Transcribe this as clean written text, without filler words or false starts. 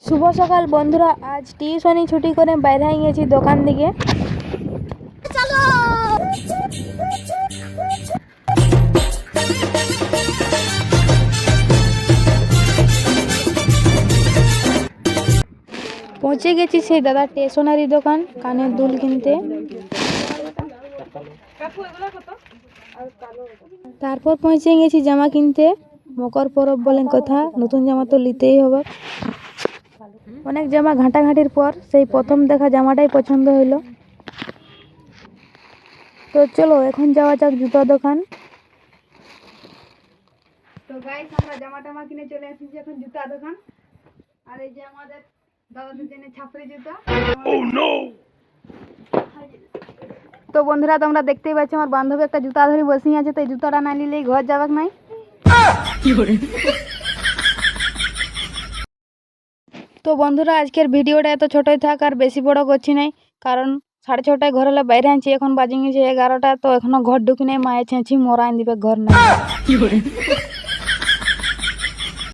শুভ সকাল বন্ধুরা, আজ টিউশনি ছুটি করে বাইরে গেছি দোকান দিকে। পৌঁছে গেছি সেই দাদা স্টেশনারি দোকান কানের দুল কিনতে। তারপর পৌঁছে গেছি জামা কিনতে। মকর পরব বলেন কথা, নতুন জামা তো নিতেই হবে। অনেক জামা ঘাঁটাঘাঁটির পর সেই প্রথম দেখা জামাটাই পছন্দ হইলো। তো চলো এখন যাওয়া যাক জুতা দোকান। তো গাইস, আমরা জামা টামা কিনে চলে এসেছি এখন জুতা দোকান। আর এই যে আমাদের দাদাদের জন্য ছাপড়ি জুতা। তো বন্ধুরা, তোমরা দেখতেই পাচ্ছ আমার বান্ধবী একটা জুতা ধরে বসে আছে। তো এই জুতাটা না নিলেই ঘর যাবেক নাই। তো বন্ধুরা, আজকের ভিডিওটা এত ছোটই থাক, আর বেশি বড় করছি নাই, কারণ 6:30টায় ঘর হলে বাইরে আনছি। এখন বাজে গেছে 11টা, তো এখনো ঘর ঢুকি নাই। মায়ের ছেঁচি মরাইন দিবে ঘর নাই।